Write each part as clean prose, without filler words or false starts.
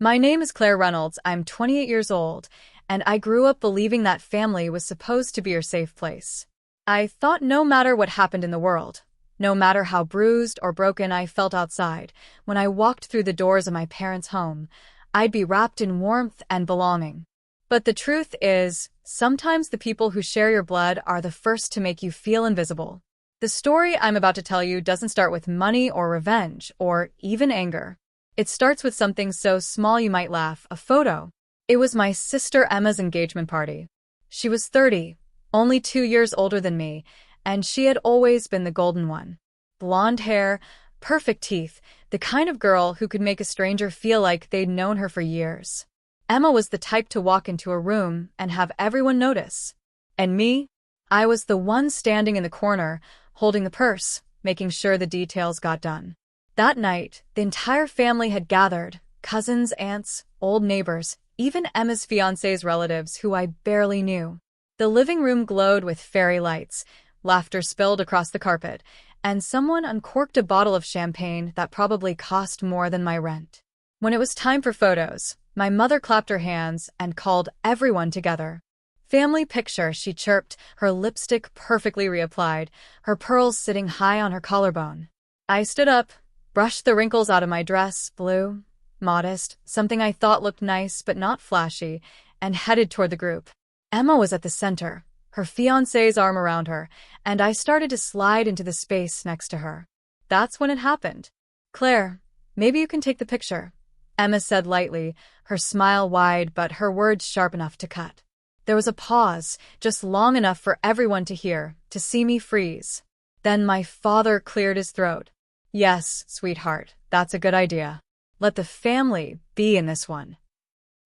My name is Claire Reynolds. I'm 28 years old, and I grew up believing that family was supposed to be your safe place. I thought no matter what happened in the world, no matter how bruised or broken I felt outside, when I walked through the doors of my parents' home, I'd be wrapped in warmth and belonging. But the truth is, sometimes the people who share your blood are the first to make you feel invisible. The story I'm about to tell you doesn't start with money or revenge or even anger. It starts with something so small you might laugh: a photo. It was my sister Emma's engagement party. She was 30, only 2 years older than me, and she had always been the golden one. Blonde hair, perfect teeth, the kind of girl who could make a stranger feel like they'd known her for years. Emma was the type to walk into a room and have everyone notice. And me? I was the one standing in the corner, holding the purse, making sure the details got done. That night, the entire family had gathered: cousins, aunts, old neighbors, even Emma's fiancé's relatives who I barely knew. The living room glowed with fairy lights, laughter spilled across the carpet, and someone uncorked a bottle of champagne that probably cost more than my rent. When it was time for photos, my mother clapped her hands and called everyone together. "Family picture," she chirped, her lipstick perfectly reapplied, her pearls sitting high on her collarbone. I stood up, brushed the wrinkles out of my dress, blue, modest, something I thought looked nice but not flashy, and headed toward the group. Emma was at the center, her fiancé's arm around her, and I started to slide into the space next to her. That's when it happened. "Claire, maybe you can take the picture," Emma said lightly, her smile wide but her words sharp enough to cut. There was a pause, just long enough for everyone to hear, to see me freeze. Then my father cleared his throat. "Yes, sweetheart, that's a good idea. Let the family be in this one."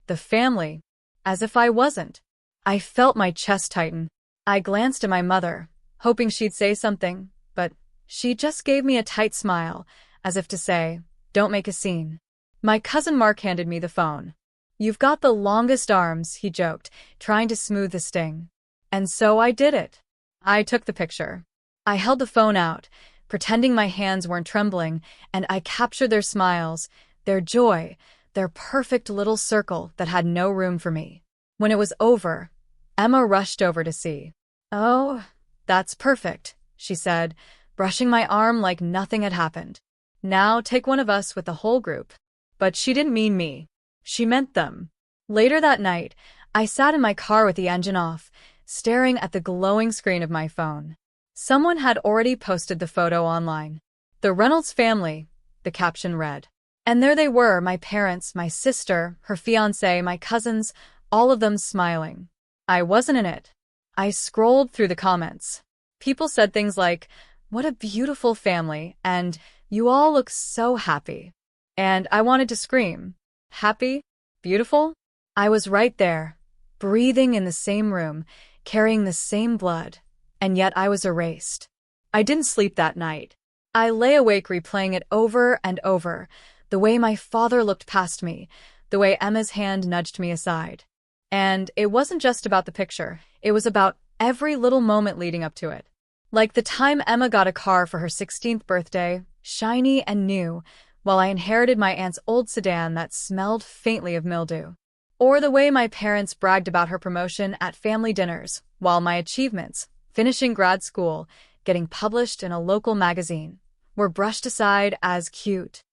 The family? As if I wasn't. I felt my chest tighten. I glanced at my mother, hoping she'd say something, but she just gave me a tight smile, as if to say, "Don't make a scene." My cousin Mark handed me the phone. "You've got the longest arms," he joked, trying to smooth the sting. And so I did it. I took the picture. I held the phone out, pretending my hands weren't trembling, and I captured their smiles, their joy, their perfect little circle that had no room for me. When it was over, Emma rushed over to see. "Oh, that's perfect," she said, brushing my arm like nothing had happened. "Now take one of us with the whole group." But she didn't mean me. She meant them. Later that night, I sat in my car with the engine off, staring at the glowing screen of my phone. Someone had already posted the photo online. "The Reynolds family," the caption read. And there they were, my parents, my sister, her fiancé, my cousins, all of them smiling. I wasn't in it. I scrolled through the comments. People said things like, "What a beautiful family," and "You all look so happy." And I wanted to scream. Happy? Beautiful? I was right there, breathing in the same room, carrying the same blood, and yet I was erased. I didn't sleep that night. I lay awake replaying it over and over, the way my father looked past me, the way Emma's hand nudged me aside. And it wasn't just about the picture, it was about every little moment leading up to it. Like the time Emma got a car for her 16th birthday, shiny and new, while I inherited my aunt's old sedan that smelled faintly of mildew. Or the way my parents bragged about her promotion at family dinners, while my achievements, finishing grad school, getting published in a local magazine, were brushed aside as cute.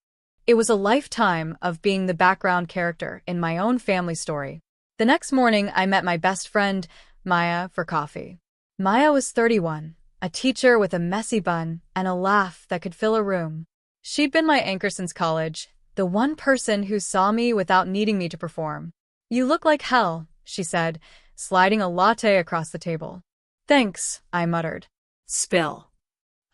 It was a lifetime of being the background character in my own family story. The next morning, I met my best friend, Maya, for coffee. Maya was 31, a teacher with a messy bun and a laugh that could fill a room. She'd been my anchor since college, the one person who saw me without needing me to perform. "You look like hell," she said, sliding a latte across the table. "Thanks," I muttered. "Spill."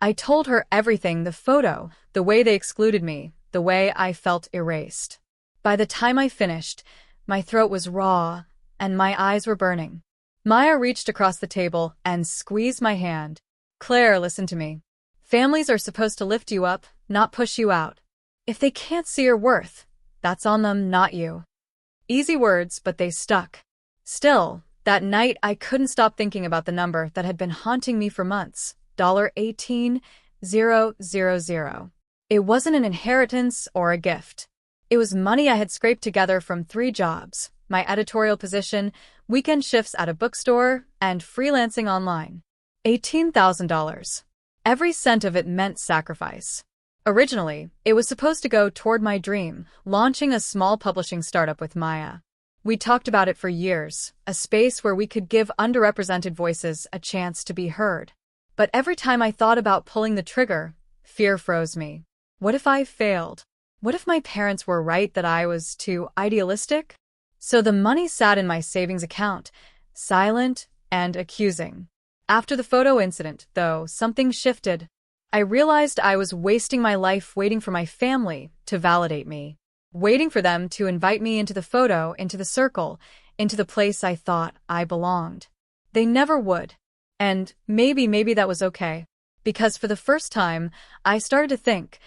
I told her everything: the photo, the way they excluded me, the way I felt erased. By the time I finished, my throat was raw, and my eyes were burning. Maya reached across the table and squeezed my hand. "Claire, listen to me. Families are supposed to lift you up, not push you out. If they can't see your worth, that's on them, not you." Easy words, but they stuck. Still, that night I couldn't stop thinking about the number that had been haunting me for months: $180,000. It wasn't an inheritance or a gift. It was money I had scraped together from 3 jobs, my editorial position, weekend shifts at a bookstore, and freelancing online. $18,000. Every cent of it meant sacrifice. Originally, it was supposed to go toward my dream, launching a small publishing startup with Maya. We talked about it for years, a space where we could give underrepresented voices a chance to be heard. But every time I thought about pulling the trigger, fear froze me. What if I failed? What if my parents were right that I was too idealistic? So the money sat in my savings account, silent and accusing. After the photo incident, though, something shifted. I realized I was wasting my life waiting for my family to validate me, waiting for them to invite me into the photo, into the circle, into the place I thought I belonged. They never would. And maybe that was okay. Because for the first time, I started to think,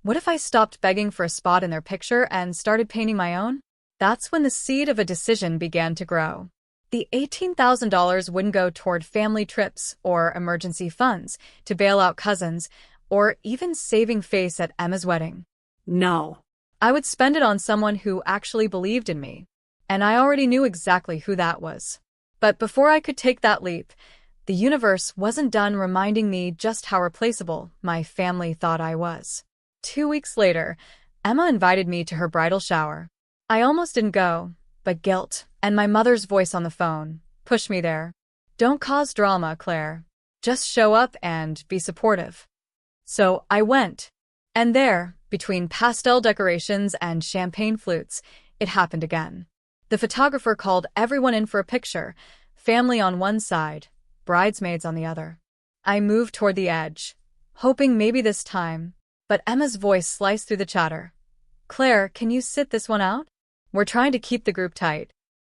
what if I stopped begging for a spot in their picture and started painting my own? That's when the seed of a decision began to grow. The $18,000 wouldn't go toward family trips or emergency funds to bail out cousins or even saving face at Emma's wedding. No. I would spend it on someone who actually believed in me, and I already knew exactly who that was. But before I could take that leap, the universe wasn't done reminding me just how replaceable my family thought I was. 2 weeks later, Emma invited me to her bridal shower. I almost didn't go, but guilt and my mother's voice on the phone pushed me there. Don't cause drama, Claire. Just show up and be supportive. So I went. And there, between pastel decorations and champagne flutes, it happened again. The photographer called everyone in for a picture, family on one side, bridesmaids on the other. I moved toward the edge, hoping maybe this time, but Emma's voice sliced through the chatter. Claire, can you sit this one out? We're trying to keep the group tight.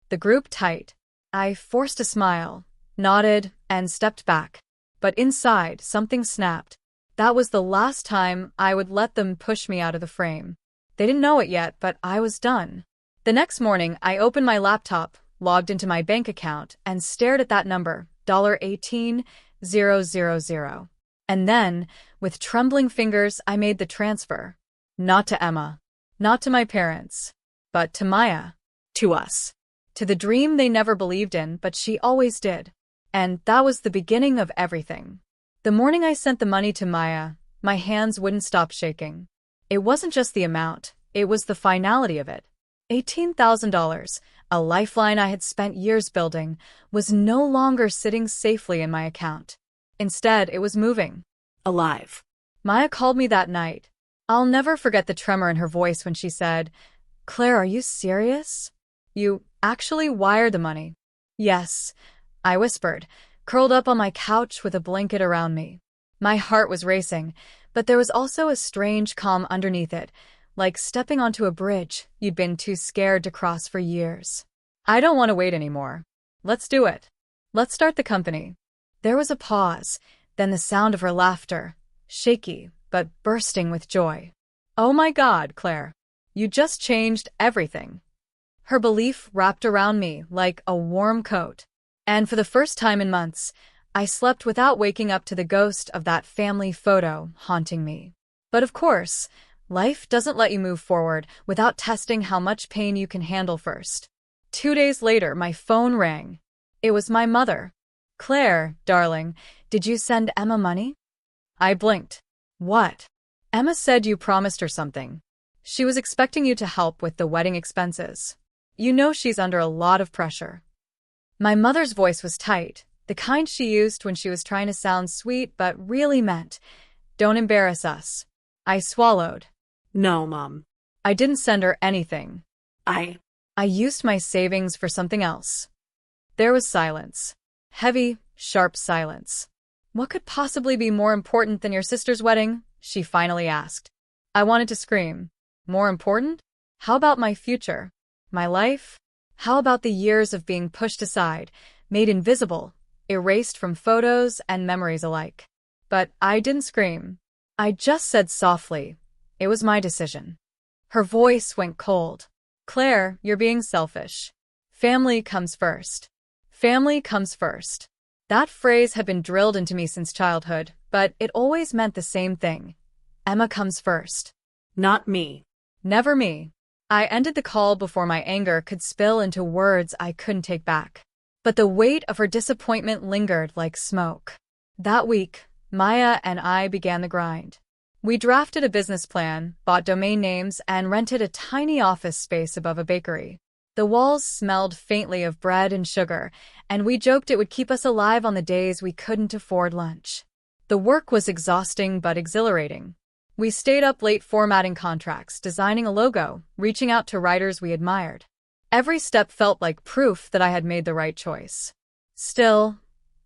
The group tight. I forced a smile, nodded, and stepped back. But inside, something snapped. That was the last time I would let them push me out of the frame. They didn't know it yet, but I was done. The next morning, I opened my laptop, logged into my bank account, and stared at that number, $18,000. And then, with trembling fingers, I made the transfer. Not to Emma. Not to my parents. But to Maya. To us. To the dream they never believed in, but she always did. And that was the beginning of everything. The morning I sent the money to Maya, my hands wouldn't stop shaking. It wasn't just the amount, it was the finality of it. $18,000, a lifeline I had spent years building, was no longer sitting safely in my account. Instead, it was moving. Alive. Maya called me that night. I'll never forget the tremor in her voice when she said, Claire, are you serious? You actually wired the money? Yes, I whispered, curled up on my couch with a blanket around me. My heart was racing, but there was also a strange calm underneath it, like stepping onto a bridge you'd been too scared to cross for years. I don't want to wait anymore. Let's do it. Let's start the company. There was a pause, then the sound of her laughter, shaky but bursting with joy. Oh my God, Claire. You just changed everything. Her belief wrapped around me like a warm coat. And for the first time in months, I slept without waking up to the ghost of that family photo haunting me. But of course, life doesn't let you move forward without testing how much pain you can handle first. 2 days later, my phone rang. It was my mother. Claire, darling, did you send Emma money? I blinked. What? Emma said you promised her something. She was expecting you to help with the wedding expenses. You know she's under a lot of pressure. My mother's voice was tight, the kind she used when she was trying to sound sweet but really meant, don't embarrass us. I swallowed. No, Mom. I didn't send her anything. I used my savings for something else. There was silence. Heavy, sharp silence. What could possibly be more important than your sister's wedding? She finally asked. I wanted to scream. More important? How about my future? My life? How about the years of being pushed aside, made invisible, erased from photos and memories alike? But I didn't scream. I just said softly, it was my decision. Her voice went cold. Claire, you're being selfish. Family comes first. Family comes first. That phrase had been drilled into me since childhood, but it always meant the same thing. Emma comes first. Not me. Never me. I ended the call before my anger could spill into words I couldn't take back. But the weight of her disappointment lingered like smoke. That week, Maya and I began the grind. We drafted a business plan, bought domain names, and rented a tiny office space above a bakery. The walls smelled faintly of bread and sugar, and we joked it would keep us alive on the days we couldn't afford lunch. The work was exhausting but exhilarating. We stayed up late formatting contracts, designing a logo, reaching out to writers we admired. Every step felt like proof that I had made the right choice. Still,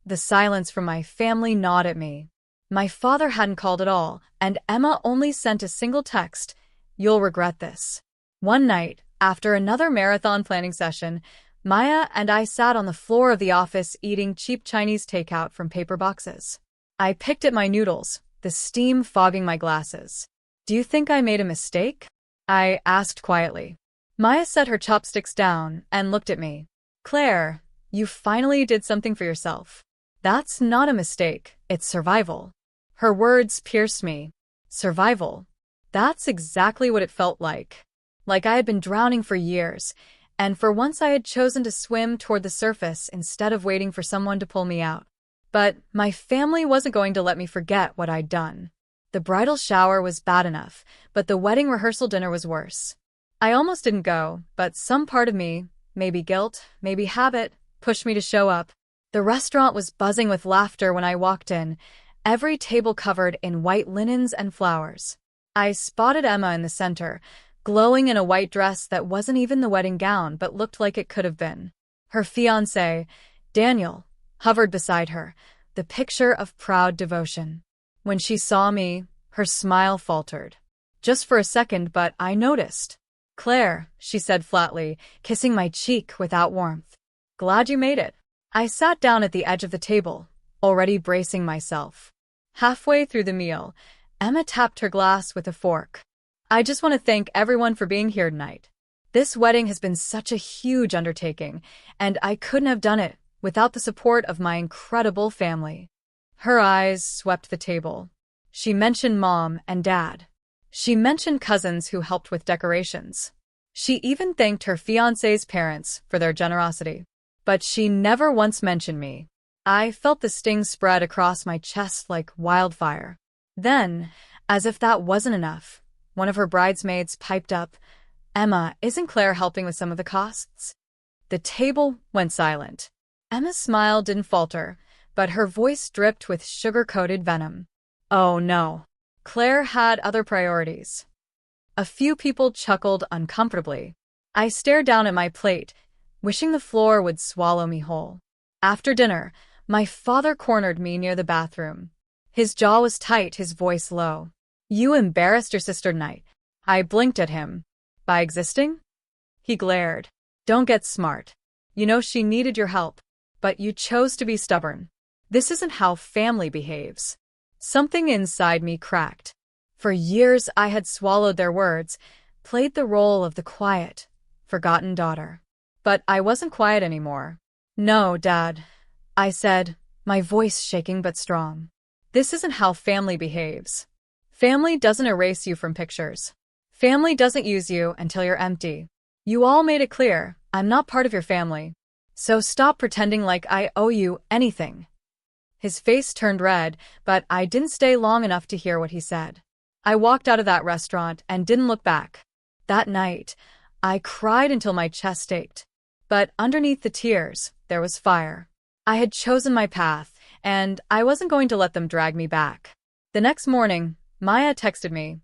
the silence from my family gnawed at me. My father hadn't called at all, and Emma only sent a single text, "You'll regret this." One night, after another marathon planning session, Maya and I sat on the floor of the office eating cheap Chinese takeout from paper boxes. I picked at my noodles, the steam fogging my glasses. "Do you think I made a mistake?" I asked quietly. Maya set her chopsticks down and looked at me. "Claire, you finally did something for yourself. That's not a mistake, it's survival." Her words pierced me. Survival. That's exactly what it felt like. Like I had been drowning for years, and for once I had chosen to swim toward the surface instead of waiting for someone to pull me out. But my family wasn't going to let me forget what I'd done. The bridal shower was bad enough, but the wedding rehearsal dinner was worse. I almost didn't go, but some part of me, maybe guilt, maybe habit, pushed me to show up. The restaurant was buzzing with laughter when I walked in, every table covered in white linens and flowers. I spotted Emma in the center, glowing in a white dress that wasn't even the wedding gown but looked like it could have been. Her fiancé, Daniel, hovered beside her, the picture of proud devotion. When she saw me, her smile faltered. Just for a second, but I noticed. "Claire," she said flatly, kissing my cheek without warmth. "Glad you made it." I sat down at the edge of the table, already bracing myself. Halfway through the meal, Emma tapped her glass with a fork. "I just want to thank everyone for being here tonight. This wedding has been such a huge undertaking, and I couldn't have done it without the support of my incredible family." Her eyes swept the table. She mentioned Mom and Dad. She mentioned cousins who helped with decorations. She even thanked her fiancé's parents for their generosity. But she never once mentioned me. I felt the sting spread across my chest like wildfire. Then, as if that wasn't enough, one of her bridesmaids piped up, "Emma, isn't Claire helping with some of the costs?" The table went silent. Emma's smile didn't falter, but her voice dripped with sugar-coated venom. Oh no. Claire had other priorities. A few people chuckled uncomfortably. I stared down at my plate, wishing the floor would swallow me whole. After dinner, my father cornered me near the bathroom. His jaw was tight, his voice low. "You embarrassed your sister tonight." I blinked at him. "By existing?" He glared. "Don't get smart. You know she needed your help. But you chose to be stubborn. This isn't how family behaves." Something inside me cracked. For years I had swallowed their words, played the role of the quiet, forgotten daughter. But I wasn't quiet anymore. "No, Dad," I said, my voice shaking but strong. "This isn't how family behaves. Family doesn't erase you from pictures. Family doesn't use you until you're empty. You all made it clear, I'm not part of your family. So stop pretending like I owe you anything." His face turned red, but I didn't stay long enough to hear what he said. I walked out of that restaurant and didn't look back. That night, I cried until my chest ached. But underneath the tears, there was fire. I had chosen my path, and I wasn't going to let them drag me back. The next morning, Maya texted me,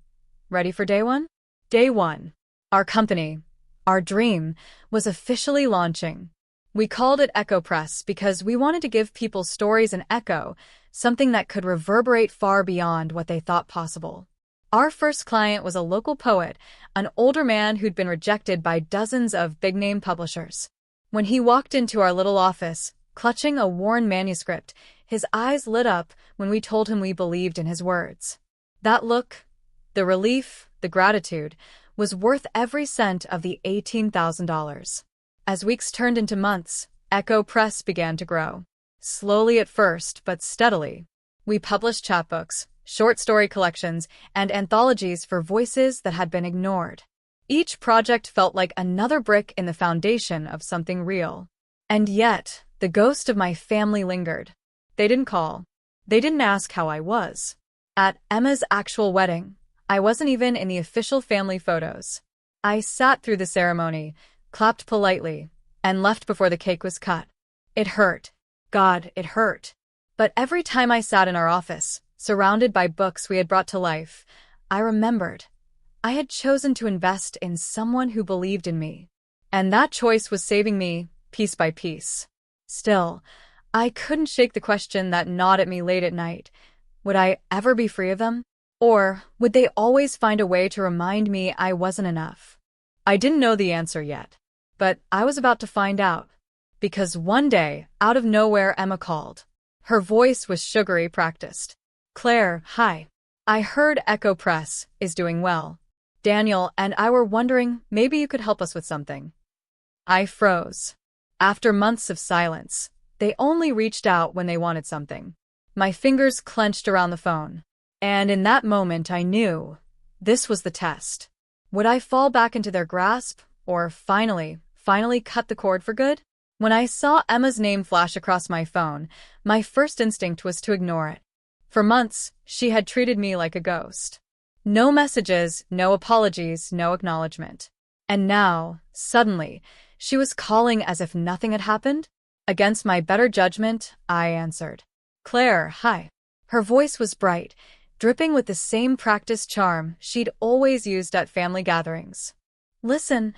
"Ready for day one?" Day one. Our company, our dream, was officially launching. We called it Echo Press because we wanted to give people stories an echo, something that could reverberate far beyond what they thought possible. Our first client was a local poet, an older man who'd been rejected by dozens of big-name publishers. When he walked into our little office, clutching a worn manuscript, his eyes lit up when we told him we believed in his words. That look, the relief, the gratitude, was worth every cent of the $18,000. As weeks turned into months, Echo Press began to grow. Slowly at first, but steadily. We published chapbooks, short story collections, and anthologies for voices that had been ignored. Each project felt like another brick in the foundation of something real. And yet, the ghost of my family lingered. They didn't call. They didn't ask how I was. At Emma's actual wedding, I wasn't even in the official family photos. I sat through the ceremony, clapped politely, and left before the cake was cut. It hurt. God, it hurt. But every time I sat in our office, surrounded by books we had brought to life, I remembered. I had chosen to invest in someone who believed in me. And that choice was saving me, piece by piece. Still, I couldn't shake the question that gnawed at me late at night. Would I ever be free of them? Or would they always find a way to remind me I wasn't enough? I didn't know the answer yet, but I was about to find out. Because one day, out of nowhere, Emma called. Her voice was sugary practiced. Claire, hi. I heard Echo Press is doing well. Daniel and I were wondering maybe you could help us with something. I froze. After months of silence, they only reached out when they wanted something. My fingers clenched around the phone. And in that moment I knew this was the test. Would I fall back into their grasp, or finally cut the cord for good? When I saw Emma's name flash across my phone, my first instinct was to ignore it. For months, she had treated me like a ghost. No messages, no apologies, no acknowledgement. And now, suddenly, she was calling as if nothing had happened? Against my better judgment, I answered. Claire, hi. Her voice was bright, dripping with the same practiced charm she'd always used at family gatherings. Listen,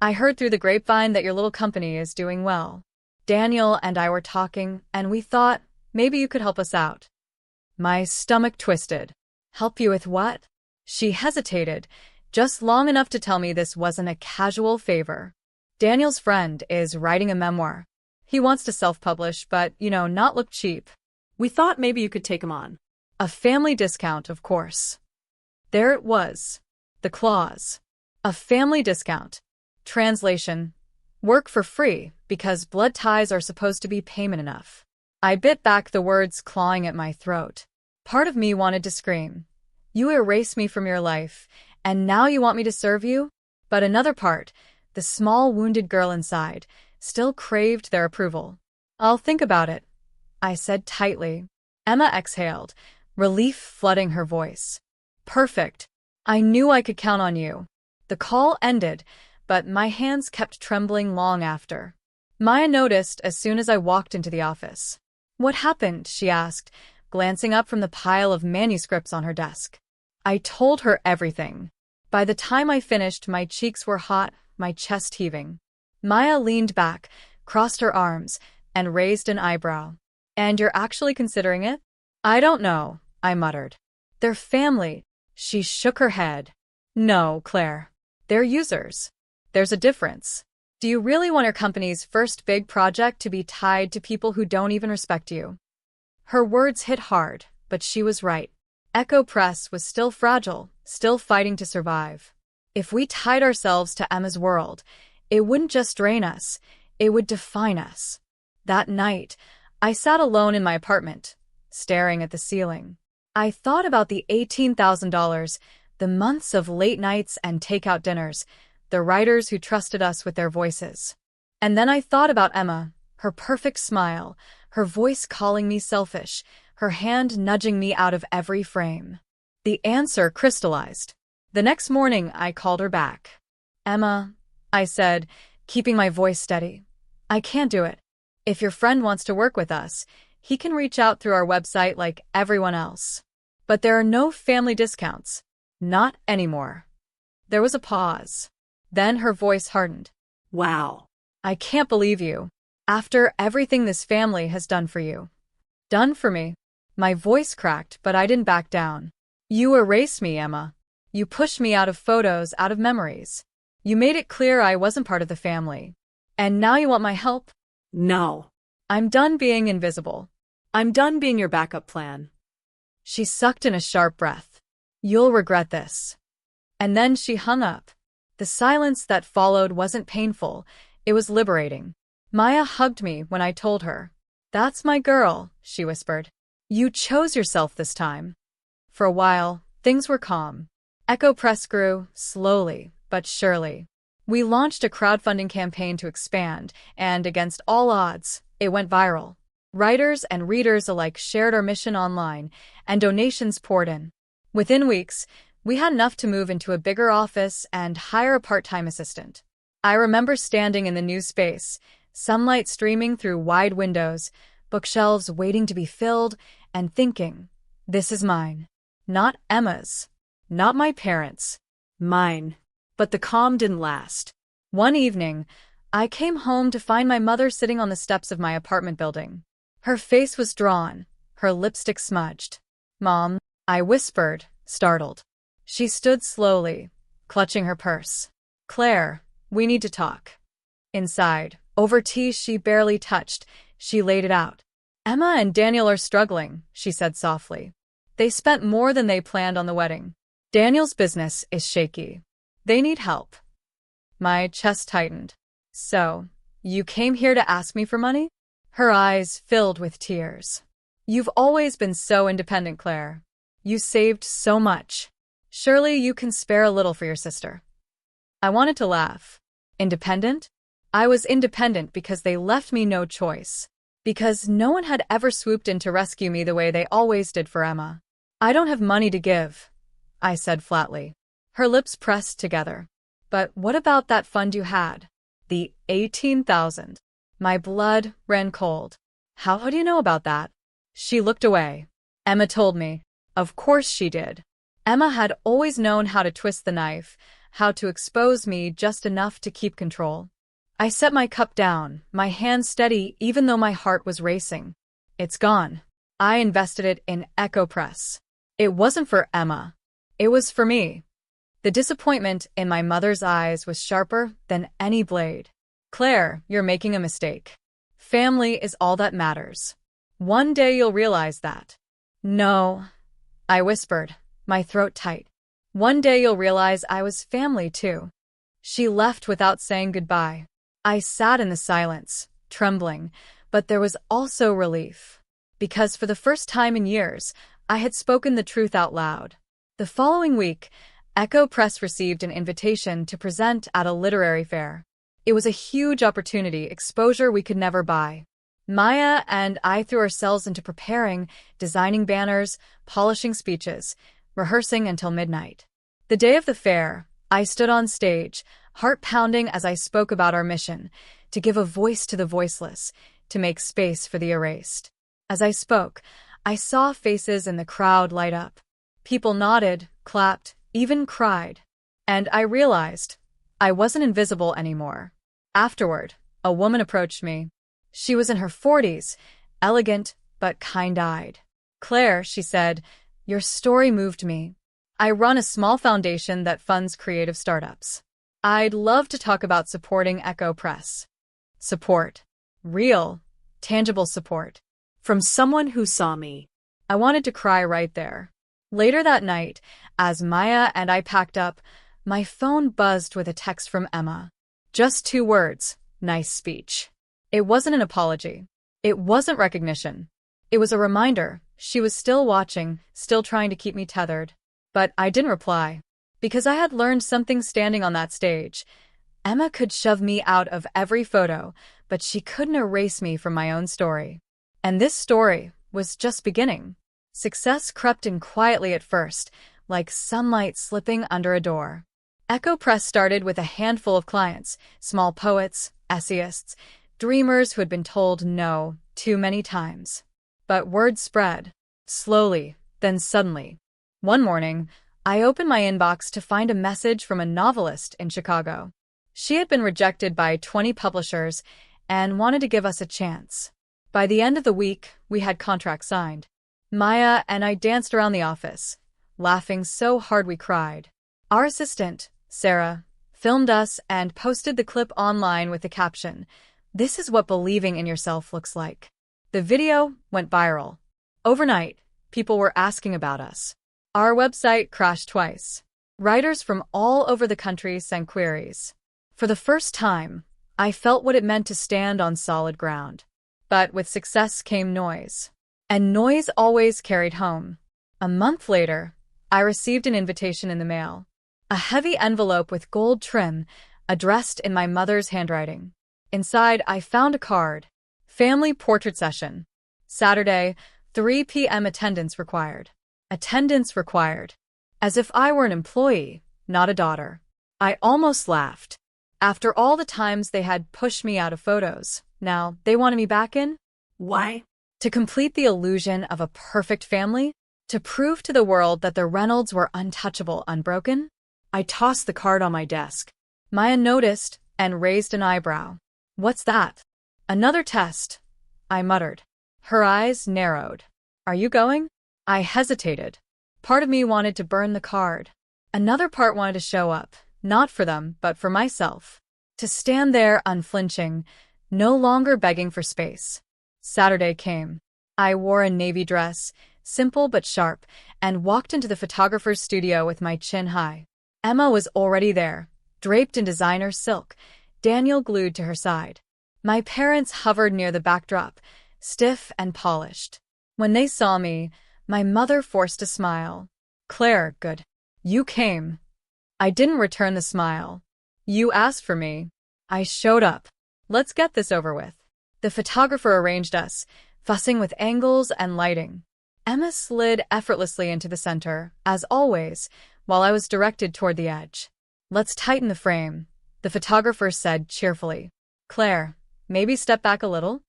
I heard through the grapevine that your little company is doing well. Daniel and I were talking, and we thought maybe you could help us out. My stomach twisted. Help you with what? She hesitated, just long enough to tell me this wasn't a casual favor. Daniel's friend is writing a memoir. He wants to self-publish, but, not look cheap. We thought maybe you could take him on. A family discount, of course. There it was. The clause. A family discount. Translation. Work for free, because blood ties are supposed to be payment enough. I bit back the words clawing at my throat. Part of me wanted to scream. You erased me from your life, and now you want me to serve you? But another part, the small wounded girl inside, still craved their approval. I'll think about it, I said tightly. Emma exhaled, relief flooding her voice. Perfect. I knew I could count on you. The call ended, but my hands kept trembling long after. Maya noticed as soon as I walked into the office. What happened? She asked, glancing up from the pile of manuscripts on her desk. I told her everything. By the time I finished, my cheeks were hot, my chest heaving. Maya leaned back, crossed her arms, and raised an eyebrow. And you're actually considering it? I don't know, I muttered. They're family. She shook her head. No, Claire. They're users. There's a difference. Do you really want your company's first big project to be tied to people who don't even respect you? Her words hit hard, but she was right. Echo Press was still fragile, still fighting to survive. If we tied ourselves to Emma's world, it wouldn't just drain us, it would define us. That night, I sat alone in my apartment, staring at the ceiling. I thought about the $18,000, the months of late nights and takeout dinners, the writers who trusted us with their voices. And then I thought about Emma, her perfect smile, her voice calling me selfish, her hand nudging me out of every frame. The answer crystallized. The next morning, I called her back. Emma, I said, keeping my voice steady. I can't do it. If your friend wants to work with us, he can reach out through our website like everyone else. But there are no family discounts. Not anymore. There was a pause. Then her voice hardened. Wow. I can't believe you. After everything this family has done for you. Done for me. My voice cracked, but I didn't back down. You erased me, Emma. You pushed me out of photos, out of memories. You made it clear I wasn't part of the family. And now you want my help? No. I'm done being invisible. I'm done being your backup plan. She sucked in a sharp breath. You'll regret this. And then she hung up. The silence that followed wasn't painful, it was liberating. Maya hugged me when I told her. That's my girl, she whispered. You chose yourself this time. For a while, things were calm. Echo Press grew, slowly, but surely. We launched a crowdfunding campaign to expand, and against all odds, it went viral. Writers and readers alike shared our mission online, and donations poured in. Within weeks, we had enough to move into a bigger office and hire a part-time assistant. I remember standing in the new space, sunlight streaming through wide windows, bookshelves waiting to be filled, and thinking, this is mine. Not Emma's. Not my parents'. Mine. But the calm didn't last. One evening, I came home to find my mother sitting on the steps of my apartment building. Her face was drawn, her lipstick smudged. "Mom," I whispered, startled. She stood slowly, clutching her purse. "Claire, we need to talk." Inside, over tea she barely touched, she laid it out. "Emma and Daniel are struggling," she said softly. "They spent more than they planned on the wedding. Daniel's business is shaky. They need help." My chest tightened. "So, you came here to ask me for money?" Her eyes filled with tears. "You've always been so independent, Claire. You saved so much. Surely you can spare a little for your sister." I wanted to laugh. Independent? I was independent because they left me no choice. Because no one had ever swooped in to rescue me the way they always did for Emma. "I don't have money to give," I said flatly. Her lips pressed together. "But what about that fund you had? The 18,000. My blood ran cold. How do you know about that?" She looked away. "Emma told me." Of course she did. Emma had always known how to twist the knife, how to expose me just enough to keep control. I set my cup down, my hand steady even though my heart was racing. "It's gone. I invested it in Echo Press. It wasn't for Emma. It was for me." The disappointment in my mother's eyes was sharper than any blade. "Claire, you're making a mistake. Family is all that matters. One day you'll realize that." "No," I whispered, my throat tight. "One day you'll realize I was family too." She left without saying goodbye. I sat in the silence, trembling, but there was also relief. Because for the first time in years, I had spoken the truth out loud. The following week, Echo Press received an invitation to present at a literary fair. It was a huge opportunity, exposure we could never buy. Maya and I threw ourselves into preparing, designing banners, polishing speeches, rehearsing until midnight. The day of the fair, I stood on stage, heart pounding as I spoke about our mission, to give a voice to the voiceless, to make space for the erased. As I spoke, I saw faces in the crowd light up. People nodded, clapped, even cried. And I realized I wasn't invisible anymore. Afterward, a woman approached me. She was in her 40s, elegant but kind-eyed. "Claire," she said, "your story moved me. I run a small foundation that funds creative startups. I'd love to talk about supporting Echo Press." Support. Real, tangible support. From someone who saw me. I wanted to cry right there. Later that night, as Maya and I packed up, my phone buzzed with a text from Emma. Just 2 words, "Nice speech." It wasn't an apology. It wasn't recognition. It was a reminder she was still watching, still trying to keep me tethered. But I didn't reply. Because I had learned something standing on that stage. Emma could shove me out of every photo, but she couldn't erase me from my own story. And this story was just beginning. Success crept in quietly at first, like sunlight slipping under a door. Echo Press started with a handful of clients, small poets, essayists, dreamers who had been told no too many times. But word spread, slowly, then suddenly. One morning, I opened my inbox to find a message from a novelist in Chicago. She had been rejected by 20 publishers and wanted to give us a chance. By the end of the week, we had contracts signed. Maya and I danced around the office, laughing so hard we cried. Our assistant, Sarah, filmed us and posted the clip online with the caption, "This is what believing in yourself looks like." The video went viral. Overnight, people were asking about us. Our website crashed twice. Writers from all over the country sent queries. For the first time, I felt what it meant to stand on solid ground. But with success came noise. And noise always carried home. A month later, I received an invitation in the mail. A heavy envelope with gold trim, addressed in my mother's handwriting. Inside, I found a card. Family portrait session. Saturday, 3 p.m. attendance required. Attendance required. As if I were an employee, not a daughter. I almost laughed. After all the times they had pushed me out of photos, now they wanted me back in? Why? To complete the illusion of a perfect family? To prove to the world that the Reynolds were untouchable, unbroken? I tossed the card on my desk. Maya noticed and raised an eyebrow. What's that? Another test, I muttered. Her eyes narrowed. Are you going? I hesitated. Part of me wanted to burn the card. Another part wanted to show up, not for them, but for myself. To stand there unflinching, no longer begging for space. Saturday came. I wore a navy dress, simple but sharp, and walked into the photographer's studio with my chin high. Emma was already there, draped in designer silk, Daniel glued to her side. My parents hovered near the backdrop, stiff and polished. When they saw me, my mother forced a smile. Claire, good. You came. I didn't return the smile. You asked for me. I showed up. Let's get this over with. The photographer arranged us, fussing with angles and lighting. Emma slid effortlessly into the center, as always, while I was directed toward the edge. Let's tighten the frame, the photographer said cheerfully. Claire, maybe step back a little?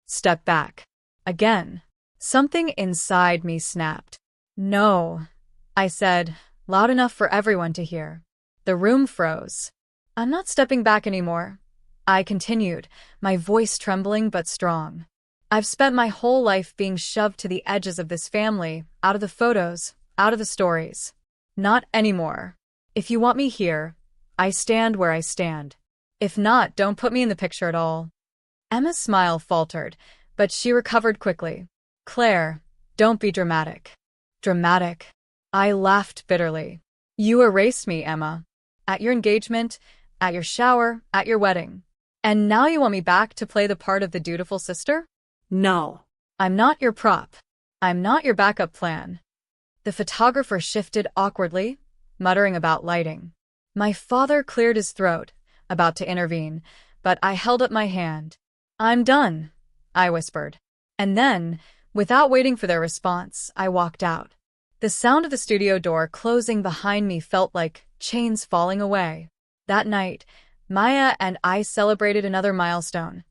Step back. Again. Something inside me snapped. No, I said, loud enough for everyone to hear. The room froze. I'm not stepping back anymore, I continued, my voice trembling but strong. I've spent my whole life being shoved to the edges of this family, out of the photos, out of the stories. Not anymore. If you want me here, I stand where I stand. If not, don't put me in the picture at all. Emma's smile faltered, but she recovered quickly. Claire, don't be dramatic. Dramatic? I laughed bitterly. You erased me, Emma. At your engagement, at your shower, at your wedding. And now you want me back to play the part of the dutiful sister? No. I'm not your prop. I'm not your backup plan. The photographer shifted awkwardly, muttering about lighting. My father cleared his throat, about to intervene, but I held up my hand. I'm done, I whispered. And then, without waiting for their response, I walked out. The sound of the studio door closing behind me felt like chains falling away. That night, Maya and I celebrated another milestone.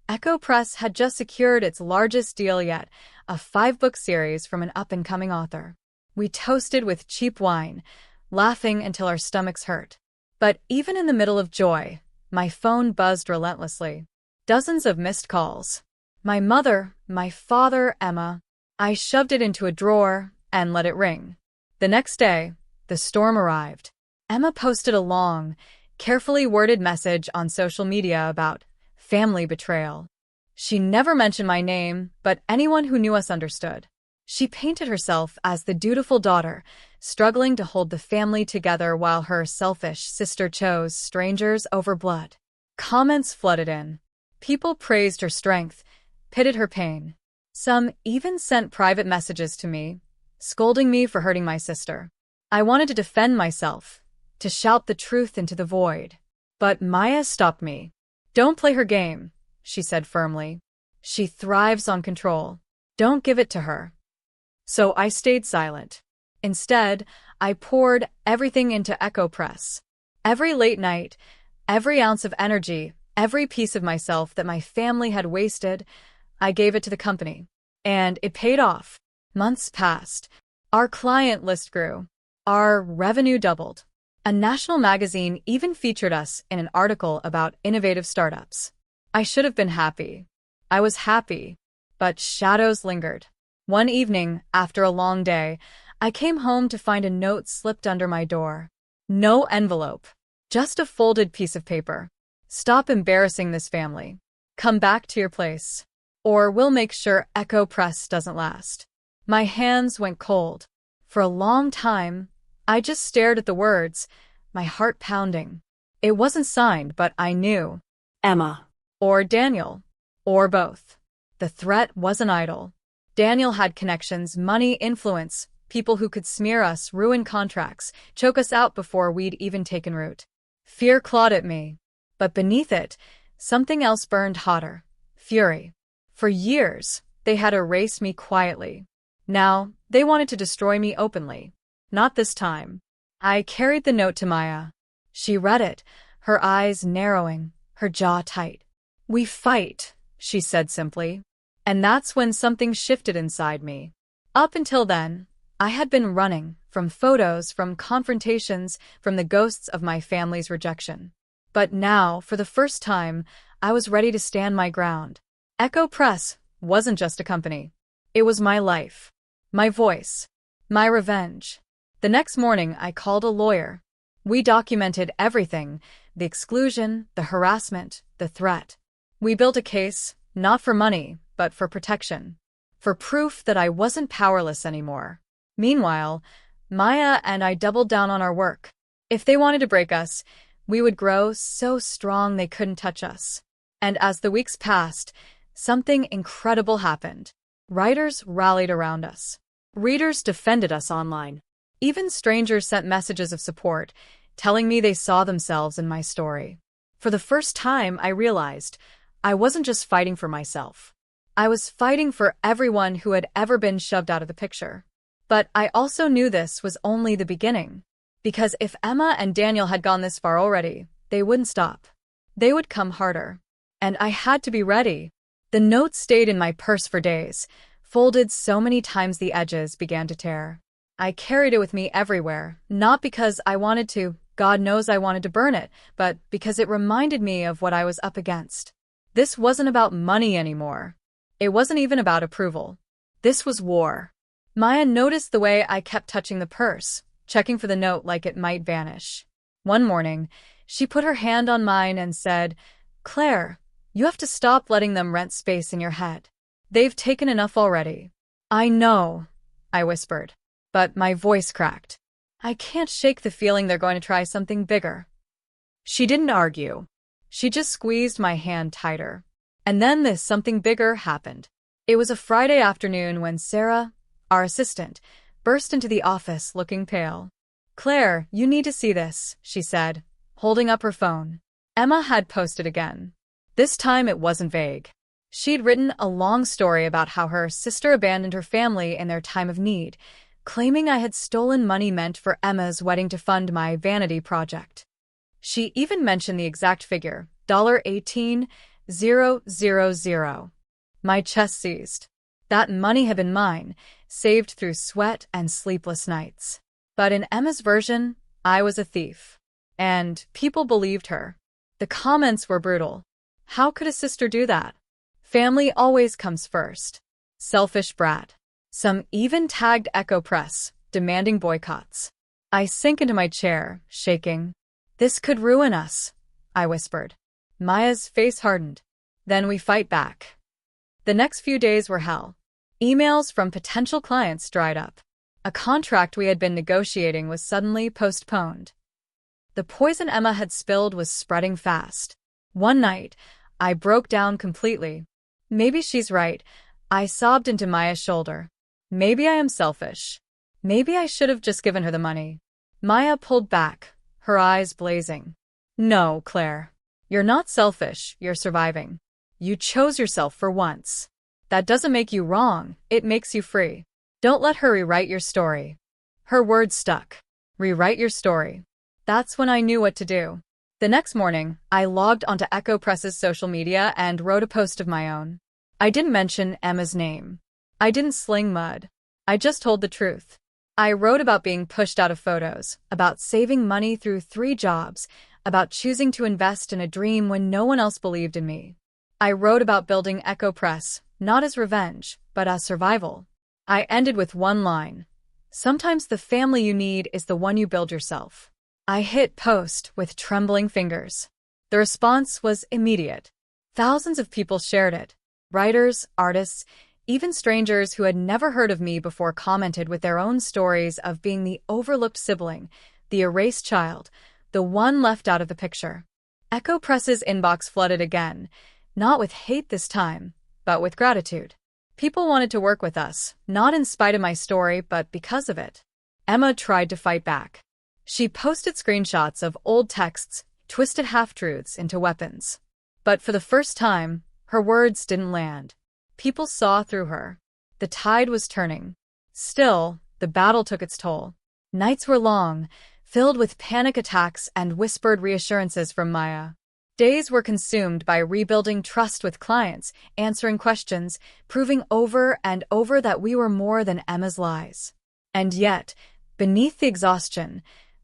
Echo Press had just secured its largest deal yet, a 5-book series from an up-and-coming author. We toasted with cheap wine, laughing until our stomachs hurt. But even in the middle of joy, my phone buzzed relentlessly. Dozens of missed calls. My mother, my father, Emma. I shoved it into a drawer and let it ring. The next day, the storm arrived. Emma posted a long, carefully worded message on social media about family betrayal. She never mentioned my name, but anyone who knew us understood. She painted herself as the dutiful daughter, struggling to hold the family together while her selfish sister chose strangers over blood. Comments flooded in. People praised her strength, pitied her pain. Some even sent private messages to me, scolding me for hurting my sister. I wanted to defend myself, to shout the truth into the void. But Maya stopped me. Don't play her game, she said firmly. She thrives on control. Don't give it to her. So I stayed silent. Instead, I poured everything into Echo Press. Every late night, every ounce of energy, every piece of myself that my family had wasted, I gave it to the company. And it paid off. Months passed. Our client list grew. Our revenue doubled. A national magazine even featured us in an article about innovative startups. I should have been happy. I was happy, but shadows lingered. One evening, after a long day, I came home to find a note slipped under my door. No envelope, just a folded piece of paper. Stop embarrassing this family. Come back to your place, or we'll make sure Echo Press doesn't last. My hands went cold. For a long time, I just stared at the words, my heart pounding. It wasn't signed, but I knew. Emma. Or Daniel. Or both. The threat wasn't idle. Daniel had connections, money, influence, People who could smear us, ruin contracts, choke us out before we'd even taken root. Fear clawed at me. But beneath it, something else burned hotter. Fury. For years, they had erased me quietly. Now, they wanted to destroy me openly. Not this time. I carried the note to Maya. She read it, her eyes narrowing, her jaw tight. "We fight," she said simply. And that's when something shifted inside me. Up until then, I had been running, from photos, from confrontations, from the ghosts of my family's rejection. But now, for the first time, I was ready to stand my ground. Echo Press wasn't just a company. It was my life. My voice. My revenge. The next morning, I called a lawyer. We documented everything, the exclusion, the harassment, the threat. We built a case, not for money, but for protection. For proof that I wasn't powerless anymore. Meanwhile, Maya and I doubled down on our work. If they wanted to break us, we would grow so strong they couldn't touch us. And as the weeks passed, something incredible happened. Writers rallied around us. Readers defended us online. Even strangers sent messages of support, telling me they saw themselves in my story. For the first time, I realized I wasn't just fighting for myself. I was fighting for everyone who had ever been shoved out of the picture. But I also knew this was only the beginning. Because if Emma and Daniel had gone this far already, they wouldn't stop. They would come harder. And I had to be ready. The note stayed in my purse for days, folded so many times the edges began to tear. I carried it with me everywhere, not because I wanted to, God knows I wanted to burn it, but because it reminded me of what I was up against. This wasn't about money anymore. It wasn't even about approval. This was war. Maya noticed the way I kept touching the purse, checking for the note like it might vanish. One morning, she put her hand on mine and said, "Claire, you have to stop letting them rent space in your head. They've taken enough already." "I know," I whispered, but my voice cracked. "I can't shake the feeling they're going to try something bigger." She didn't argue. She just squeezed my hand tighter. And then this something bigger happened. It was a Friday afternoon when Sarah, our assistant, burst into the office looking pale. "Claire, you need to see this," she said, holding up her phone. Emma had posted again. This time it wasn't vague. She'd written a long story about how her sister abandoned her family in their time of need, claiming I had stolen money meant for Emma's wedding to fund my vanity project. She even mentioned the exact figure, $18,000. My chest seized. That money had been mine, saved through sweat and sleepless nights. But in Emma's version, I was a thief. And people believed her. The comments were brutal. How could a sister do that? Family always comes first. Selfish brat. Some even tagged Echo Press, demanding boycotts. I sank into my chair, shaking. "This could ruin us," I whispered. Maya's face hardened. "Then we fight back." The next few days were hell. Emails from potential clients dried up. A contract we had been negotiating was suddenly postponed. The poison Emma had spilled was spreading fast. One night, I broke down completely. Maybe she's right. I sobbed into Maya's shoulder. Maybe I am selfish. Maybe I should have just given her the money. Maya pulled back, her eyes blazing. "No, Claire. You're not selfish, you're surviving. You chose yourself for once. That doesn't make you wrong, it makes you free. Don't let her rewrite your story." Her words stuck. Rewrite your story. That's when I knew what to do. The next morning, I logged onto Echo Press's social media and wrote a post of my own. I didn't mention Emma's name. I didn't sling mud. I just told the truth. I wrote about being pushed out of photos, about saving money through 3 jobs, about choosing to invest in a dream when no one else believed in me. I wrote about building Echo Press, not as revenge, but as survival. I ended with one line. Sometimes the family you need is the one you build yourself. I hit post with trembling fingers. The response was immediate. Thousands of people shared it. Writers, artists, even strangers who had never heard of me before commented with their own stories of being the overlooked sibling, the erased child, the one left out of the picture. Echo Press's inbox flooded again, not with hate this time, but with gratitude. People wanted to work with us, not in spite of my story, but because of it. Emma tried to fight back. She posted screenshots of old texts, twisted half-truths into weapons. But for the first time, her words didn't land. People saw through her. The tide was turning. Still, the battle took its toll. Nights were long, filled with panic attacks and whispered reassurances from Maya. Days were consumed by rebuilding trust with clients, answering questions, proving over and over that we were more than Emma's lies. And yet, beneath the exhaustion,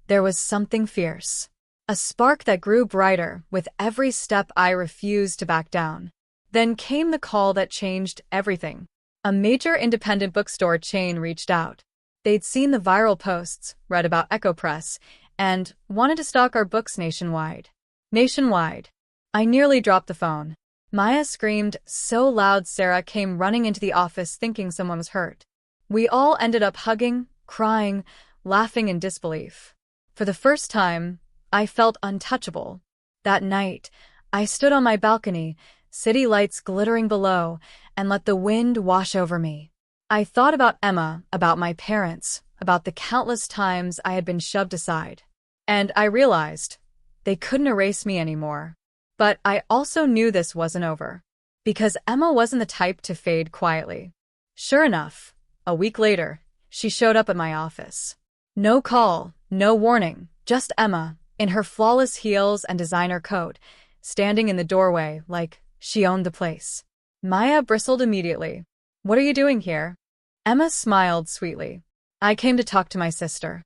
there was something fierce. A spark that grew brighter with every step I refused to back down. Then came the call that changed everything. A major independent bookstore chain reached out. They'd seen the viral posts, read about Echo Press, and wanted to stock our books nationwide. Nationwide. I nearly dropped the phone. Maya screamed so loud Sarah came running into the office thinking someone was hurt. We all ended up hugging, crying, laughing in disbelief. For the first time, I felt untouchable. That night, I stood on my balcony, city lights glittering below, and let the wind wash over me. I thought about Emma, about my parents, about the countless times I had been shoved aside. And I realized they couldn't erase me anymore. But I also knew this wasn't over. Because Emma wasn't the type to fade quietly. Sure enough, a week later, she showed up at my office. No call, no warning, just Emma, in her flawless heels and designer coat, standing in the doorway like she owned the place. Maya bristled immediately. "What are you doing here?" Emma smiled sweetly. "I came to talk to my sister."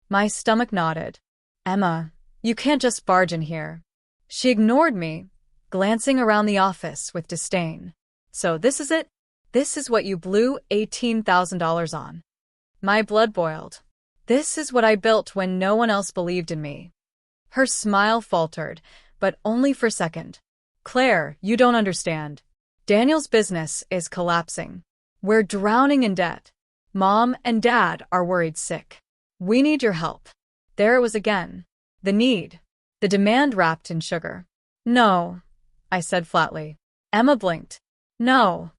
My stomach nodded. "Emma, you can't just barge in here." She ignored me, glancing around the office with disdain. "So this is it? This is what you blew $18,000 on?" My blood boiled. This is what I built when no one else believed in me. Her smile faltered, but only for a second. "Claire, you don't understand. Daniel's business is collapsing. We're drowning in debt. Mom and Dad are worried sick. We need your help." There it was again. The need. The demand wrapped in sugar. "No," I said flatly. Emma blinked. "No.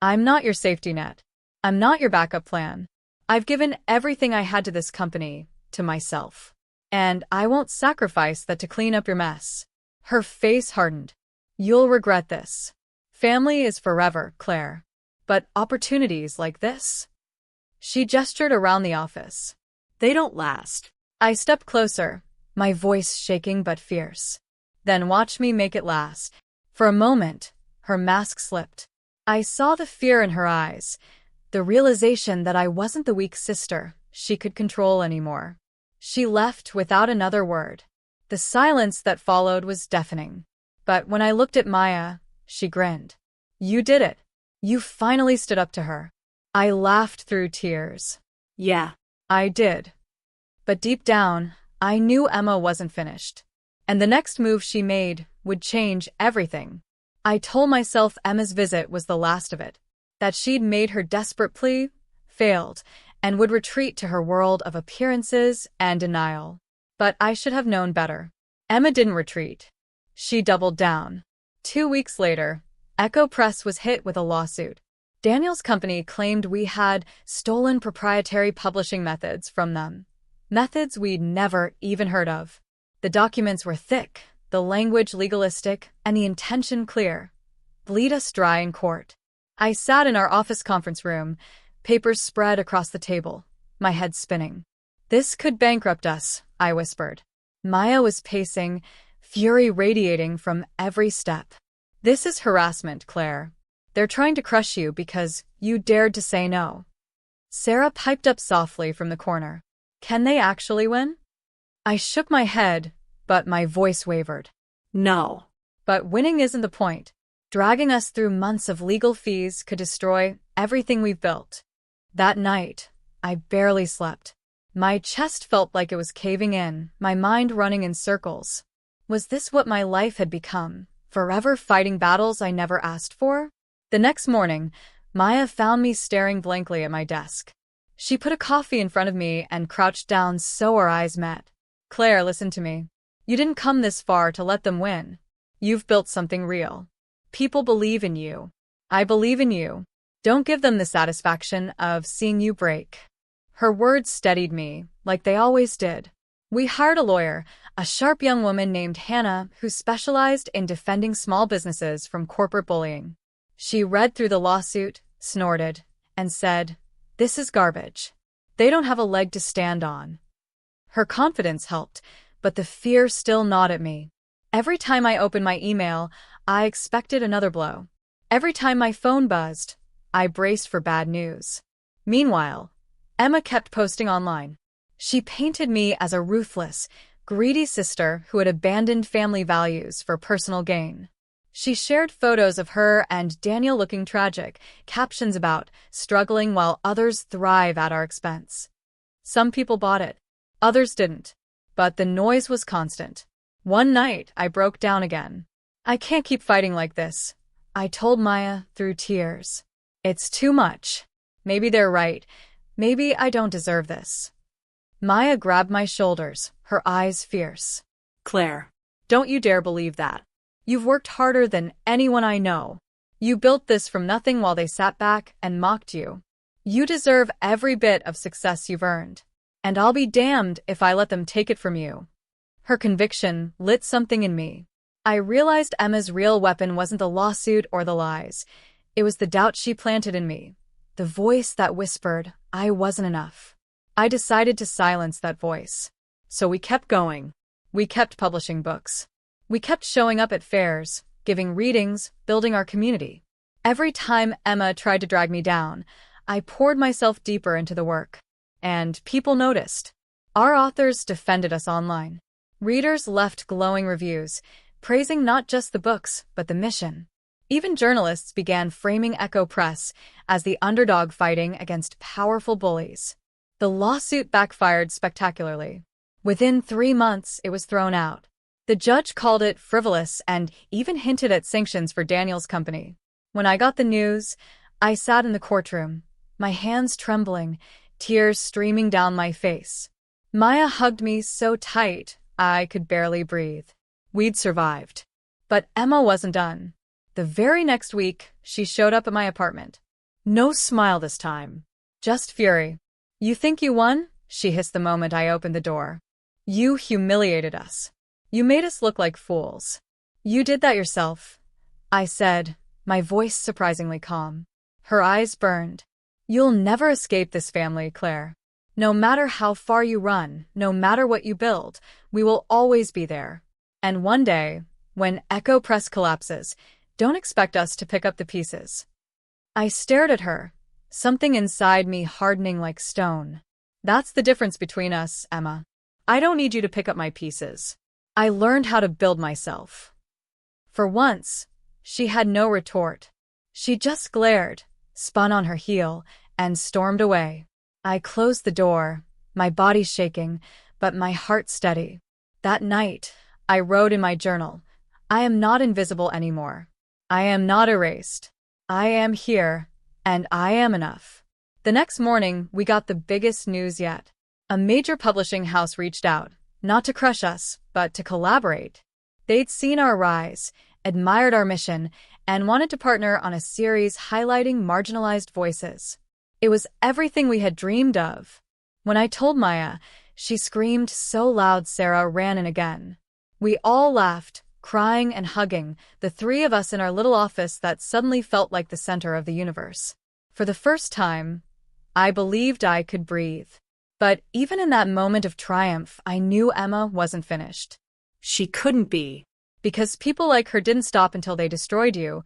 I'm not your safety net. I'm not your backup plan. I've given everything I had to this company, to myself. And I won't sacrifice that to clean up your mess." Her face hardened. "You'll regret this. Family is forever, Claire. But opportunities like this?" She gestured around the office. "They don't last." I stepped closer, my voice shaking but fierce. "Then watch me make it last." For a moment, her mask slipped. I saw the fear in her eyes, the realization that I wasn't the weak sister she could control anymore. She left without another word. The silence that followed was deafening. But when I looked at Maya, she grinned. "You did it. You finally stood up to her." I laughed through tears. "Yeah, I did. But deep down, I knew Emma wasn't finished. And the next move she made would change everything. I told myself Emma's visit was the last of it, that she'd made her desperate plea, failed, and would retreat to her world of appearances and denial. But I should have known better. Emma didn't retreat. She doubled down. 2 weeks later, Echo Press was hit with a lawsuit. Daniel's company claimed we had stolen proprietary publishing methods from them. Methods we'd never even heard of. The documents were thick, the language legalistic, and the intention clear. Bleed us dry in court. I sat in our office conference room, papers spread across the table, my head spinning. "This could bankrupt us," I whispered. Maya was pacing, fury radiating from every step. "This is harassment, Claire. They're trying to crush you because you dared to say no." Sarah piped up softly from the corner. "Can they actually win?" I shook my head, but my voice wavered. "No." "But winning isn't the point. Dragging us through months of legal fees could destroy everything we've built." That night, I barely slept. My chest felt like it was caving in, my mind running in circles. Was this what my life had become, forever fighting battles I never asked for? The next morning, Maya found me staring blankly at my desk. She put a coffee in front of me and crouched down so our eyes met. "Claire, listen to me. You didn't come this far to let them win. You've built something real. People believe in you. I believe in you. Don't give them the satisfaction of seeing you break. Her words steadied me, like they always did. We hired a lawyer, a sharp young woman named Hannah who specialized in defending small businesses from corporate bullying. She read through the lawsuit, snorted, and said, "This is garbage. They don't have a leg to stand on." Her confidence helped, but the fear still gnawed at me. Every time I opened my email, I expected another blow. Every time my phone buzzed, I braced for bad news. Meanwhile, Emma kept posting online. She painted me as a ruthless, greedy sister who had abandoned family values for personal gain. She shared photos of her and Daniel looking tragic, captions about struggling while others thrive at our expense. Some people bought it, others didn't, but the noise was constant. One night, I broke down again. "I can't keep fighting like this," I told Maya through tears. "It's too much. Maybe they're right. Maybe I don't deserve this." Maya grabbed my shoulders, her eyes fierce. Claire. "Don't you dare believe that. You've worked harder than anyone I know. You built this from nothing while they sat back and mocked you. You deserve every bit of success you've earned. And I'll be damned if I let them take it from you." Her conviction lit something in me. I realized Emma's real weapon wasn't the lawsuit or the lies. It was the doubt she planted in me, the voice that whispered I wasn't enough. I decided to silence that voice. So we kept going. We kept publishing books. We kept showing up at fairs, giving readings, building our community. Every time Emma tried to drag me down, I poured myself deeper into the work. And people noticed. Our authors defended us online. Readers left glowing reviews, praising not just the books, but the mission. Even journalists began framing Echo Press as the underdog fighting against powerful bullies. The lawsuit backfired spectacularly. Within 3 months, it was thrown out. The judge called it frivolous and even hinted at sanctions for Daniel's company. When I got the news, I sat in the courtroom, my hands trembling, tears streaming down my face. Maya hugged me so tight, I could barely breathe. We'd survived. But Emma wasn't done. The very next week, she showed up at my apartment. No smile this time. Just fury. "You think you won?" she hissed the moment I opened the door. "You humiliated us. You made us look like fools. You did that yourself," I said, my voice surprisingly calm. Her eyes burned. "You'll never escape this family, Claire. No matter how far you run, no matter what you build, we will always be there. And one day, when Echo Press collapses, don't expect us to pick up the pieces." I stared at her, something inside me hardening like stone. "That's the difference between us, Emma. I don't need you to pick up my pieces. I learned how to build myself." For once, she had no retort. She just glared, spun on her heel, and stormed away. I closed the door, my body shaking, but my heart steady. That night, I wrote in my journal, "I am not invisible anymore. I am not erased. I am here, and I am enough." The next morning, we got the biggest news yet. A major publishing house reached out, not to crush us, but to collaborate. They'd seen our rise, admired our mission, and wanted to partner on a series highlighting marginalized voices. It was everything we had dreamed of. When I told Maya, she screamed so loud Sarah ran in again. We all laughed, crying and hugging, the 3 of us in our little office that suddenly felt like the center of the universe. For the first time, I believed I could breathe. But even in that moment of triumph, I knew Emma wasn't finished. She couldn't be. Because people like her didn't stop until they destroyed you,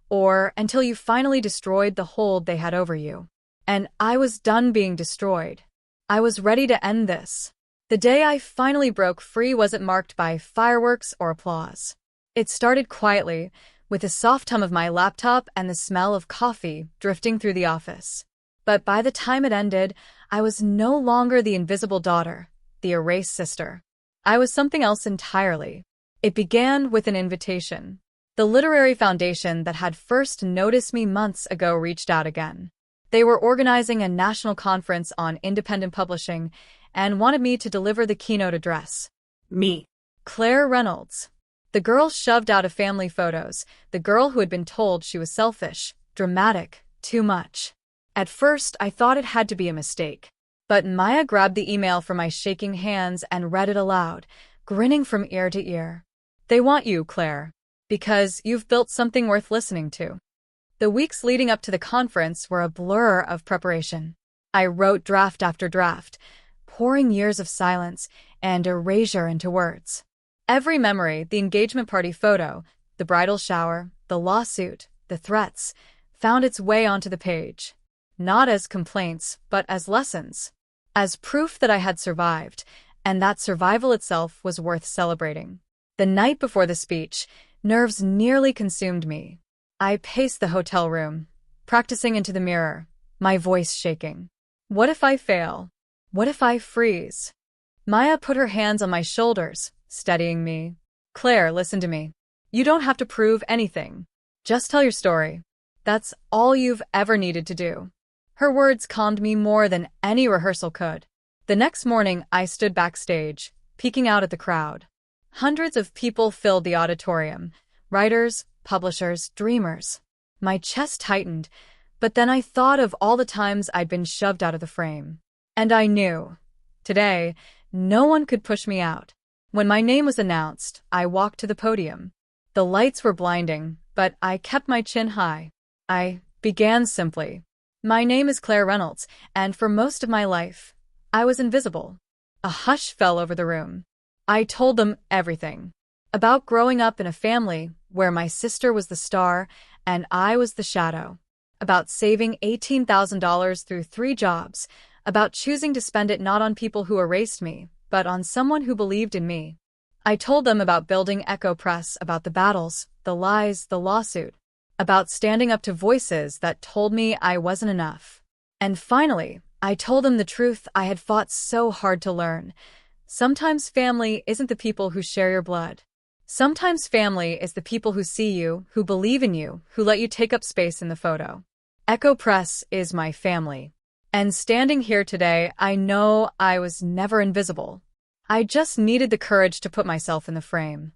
or until you finally destroyed the hold they had over you. And I was done being destroyed. I was ready to end this. The day I finally broke free wasn't marked by fireworks or applause. It started quietly, with the soft hum of my laptop and the smell of coffee drifting through the office. But by the time it ended, I was no longer the invisible daughter, the erased sister. I was something else entirely. It began with an invitation. The literary foundation that had first noticed me months ago reached out again. They were organizing a national conference on independent publishing and wanted me to deliver the keynote address. Me. Claire Reynolds. The girl shoved out of family photos, the girl who had been told she was selfish, dramatic, Too much. At first, I thought it had to be a mistake. But Maya grabbed the email from my shaking hands and read it aloud, grinning from ear to ear. They want you, Claire. Because you've built something worth listening to. The weeks leading up to the conference were a blur of preparation. I wrote draft after draft, pouring years of silence and erasure into words. Every memory, the engagement party photo, the bridal shower, the lawsuit, the threats, found its way onto the page. Not as complaints, but as lessons. As proof that I had survived, and that survival itself was worth celebrating. The night before the speech, nerves nearly consumed me. I paced the hotel room, practicing into the mirror, my voice shaking. What if I fail? What if I freeze? Maya put her hands on my shoulders, steadying me. Claire, listen to me. You don't have to prove anything. Just tell your story. That's all you've ever needed to do. Her words calmed me more than any rehearsal could. The next morning, I stood backstage, peeking out at the crowd. Hundreds of people filled the auditorium. Writers, publishers, dreamers. My chest tightened, but then I thought of all the times I'd been shoved out of the frame. And I knew. Today, no one could push me out. When my name was announced, I walked to the podium. The lights were blinding, but I kept my chin high. I began simply. My name is Claire Reynolds, and for most of my life, I was invisible. A hush fell over the room. I told them everything. About growing up in a family where my sister was the star and I was the shadow. About saving $18,000 through 3 jobs. About choosing to spend it not on people who erased me, but on someone who believed in me. I told them about building Echo Press, about the battles, the lies, the lawsuit. About standing up to voices that told me I wasn't enough. And finally, I told them the truth I had fought so hard to learn. Sometimes family isn't the people who share your blood. Sometimes family is the people who see you, who believe in you, who let you take up space in the photo. Echo Press is my family. And standing here today, I know I was never invisible. I just needed the courage to put myself in the frame.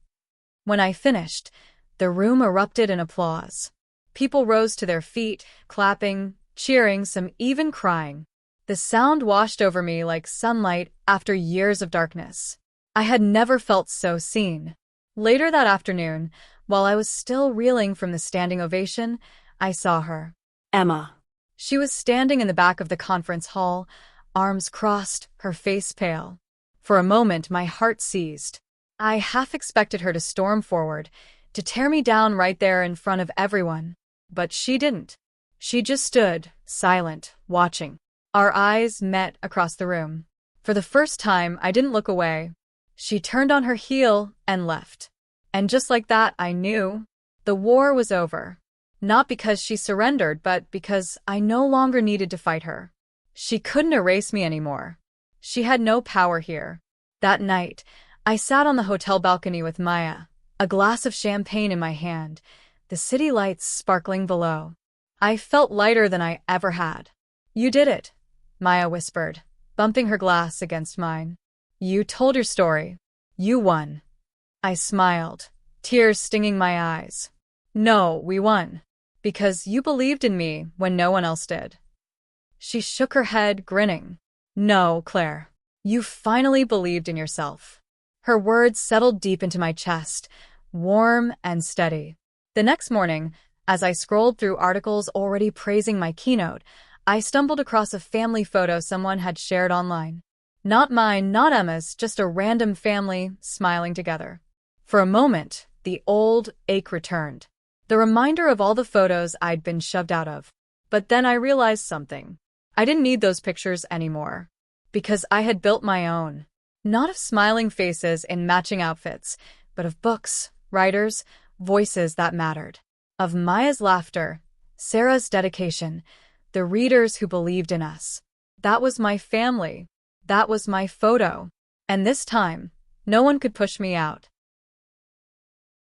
When I finished, the room erupted in applause. People rose to their feet, clapping, cheering, some even crying. The sound washed over me like sunlight after years of darkness. I had never felt so seen. Later that afternoon, while I was still reeling from the standing ovation, I saw her. Emma. She was standing in the back of the conference hall, arms crossed, her face pale. For a moment, my heart seized. I half expected her to storm forward, to tear me down right there in front of everyone. But she didn't. She just stood, silent, watching. Our eyes met across the room. For the first time, I didn't look away. She turned on her heel and left. And just like that, I knew. The war was over. Not because she surrendered, but because I no longer needed to fight her. She couldn't erase me anymore. She had no power here. That night, I sat on the hotel balcony with Maya, a glass of champagne in my hand, the city lights sparkling below. I felt lighter than I ever had. You did it, Maya whispered, bumping her glass against mine. You told your story. You won. I smiled, tears stinging my eyes. No, we won. Because you believed in me when no one else did. She shook her head, grinning. No, Claire. You finally believed in yourself. Her words settled deep into my chest, warm and steady. The next morning, as I scrolled through articles already praising my keynote, I stumbled across a family photo someone had shared online. Not mine, not Emma's, just a random family smiling together. For a moment, the old ache returned. The reminder of all the photos I'd been shoved out of. But then I realized something. I didn't need those pictures anymore. Because I had built my own. Not of smiling faces in matching outfits, but of books, writers, voices that mattered. Of Maya's laughter, Sarah's dedication, the readers who believed in us. That was my family. That was my photo. And this time, no one could push me out.